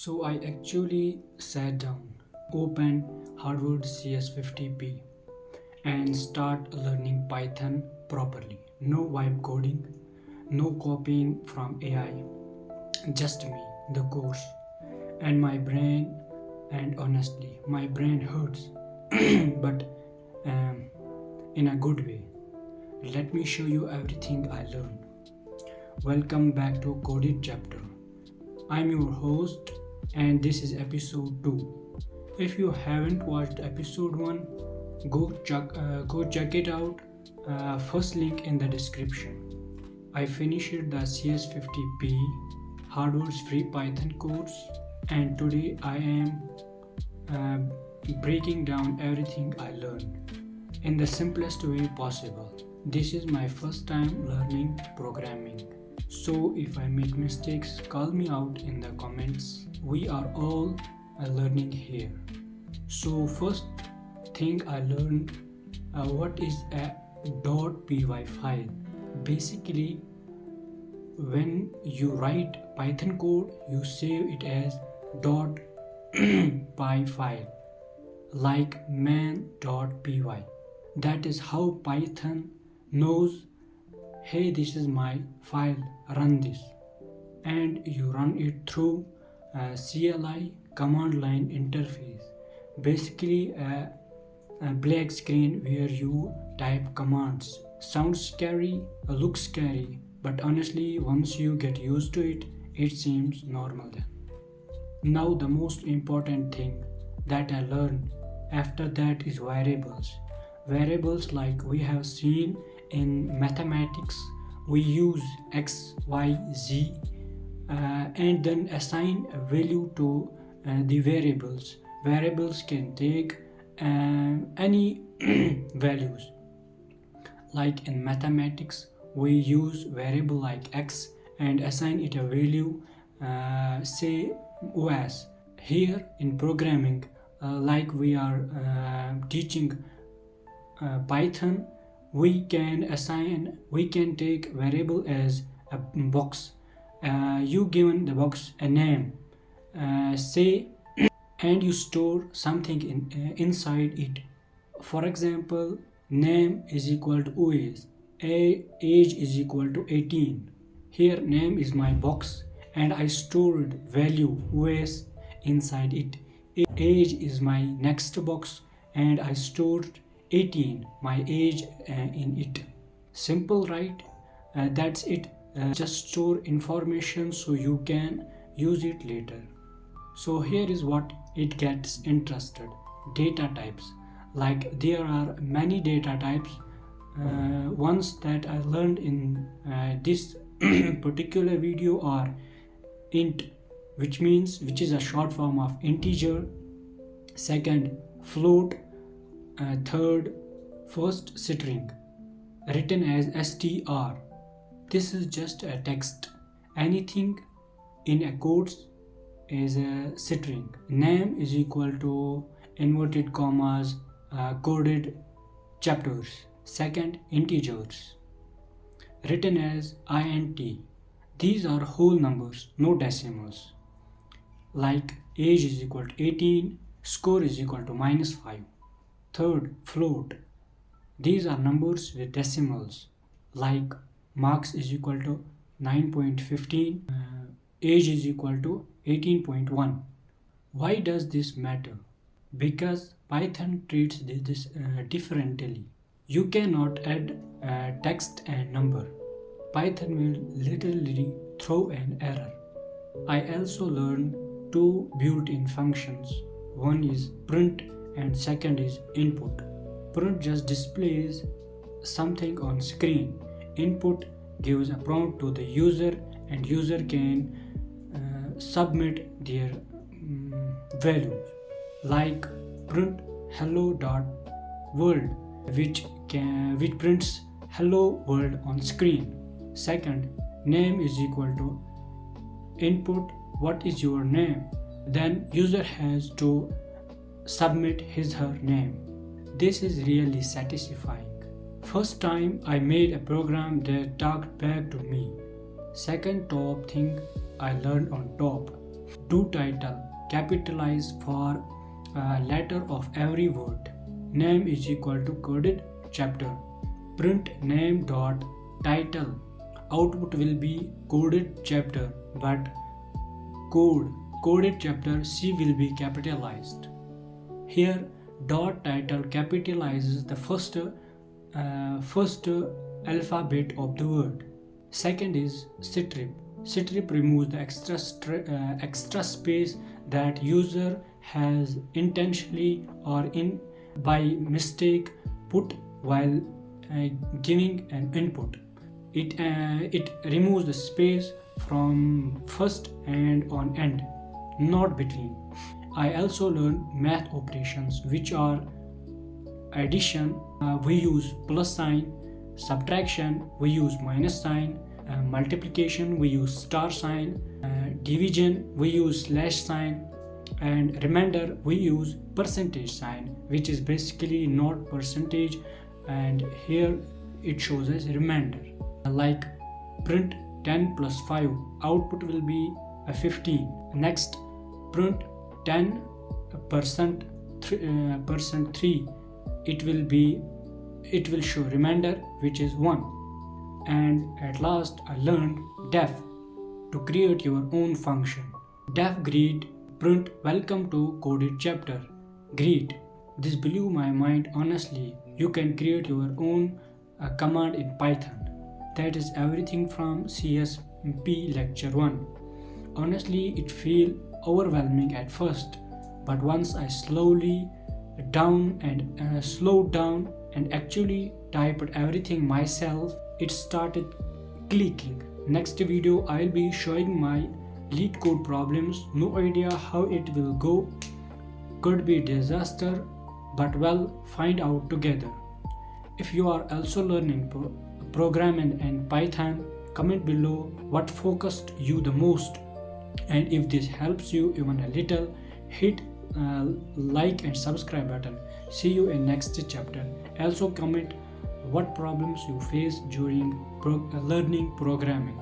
So I actually sat down, opened Harvard CS50P and start learning Python properly. No vibe coding, no copying from AI, just me, the course, and my brain. And honestly, my brain hurts, but um, in a good way. Let me show you everything I learned. Welcome back to Coded Chapter. I'm your host, and this is episode 2. If you haven't watched episode 1, go check it out. First link in the description. I finished the CS50P Harvard's free Python course, and today I am breaking down everything I learned in the simplest way possible. This is my first time learning programming. So if I make mistakes, call me out in the comments. We are all learning here. So first thing I learned, what is a .py file. Basically, when you write Python code, you save it as .py file, like main.py. That is how Python knows, hey, this is my file, run this. And you run it through a CLI command line interface. Basically a black screen where you type commands. Sounds scary, looks scary, but honestly once you get used to it, it seems normal then. Now the most important thing that I learned after that is variables. Variables, like we have seen in mathematics, we use x, y, z and then assign a value to the variables. Variables can take any values. Like in mathematics, we use variable like x and assign it a value, say os. Here in programming, like we are teaching Python, we can take variable as a box. You given the box a name, say, and you store something inside it. For example, name is equal to OS, age is equal to 18. Here name is my box and I stored value OS inside it. Age is my next box and I stored 18, my age, in it. Simple, right? That's it. Just store information so you can use it later. So here is what it gets interested. Data types. Like there are many data types. Ones that I learned in this particular video are int, which is a short form of integer. Second, float. Third, first string, written as str. This is just a text. Anything in a quotes is a string. Name is equal to inverted commas, coded chapters. Second, integers, written as int. These are whole numbers, no decimals. Like age is equal to 18, score is equal to -5. Third, float. These are numbers with decimals, like marks is equal to 9.15, age is equal to 18.1. Why does this matter? Because Python treats this differently. You cannot add text and number. Python will literally throw an error. I also learned two built-in functions. One is print and second is input. Print just displays something on screen. Input gives a prompt to the user and user can submit their values, like print hello.world, which prints hello world on screen. Second, name is equal to input, what is your name? Then user has to submit his/her name. This is really satisfying. First time I made a program that talked back to me. Second top thing I learned on top. Do title, capitalize for letter of every word. Name is equal to coded chapter. Print name dot title. Output will be coded chapter, but coded chapter C will be capitalized. Here dot title capitalizes the first alphabet of the word. Second is strip. Strip removes the extra space that user has intentionally or by mistake put while giving an input. It removes the space from first and on end, not between. I also learned math operations, which are addition, we use plus sign, subtraction, we use minus sign, multiplication, we use star sign, division, we use slash sign, and remainder, we use percentage sign, which is basically not percentage, and here it shows as remainder. Like print 10 plus 5, output will be 15. Next, print 10% 3, it will show remainder, which is 1. And at last I learned def to create your own function. Def greet, print welcome to coded chapter. Greet. This blew my mind honestly. You can create your own command in Python. That is everything from CSP lecture 1. Honestly, it felt overwhelming at first, but once I slowed down and actually typed everything myself, it started clicking. Next video I'll be showing my lead code problems. No idea how it will go. Could be disaster, but well, find out together. If you are also learning programming and Python, comment below what focused you the most. And if this helps you even a little, hit like and subscribe button. See you in next chapter. Also comment what problems you face during learning programming.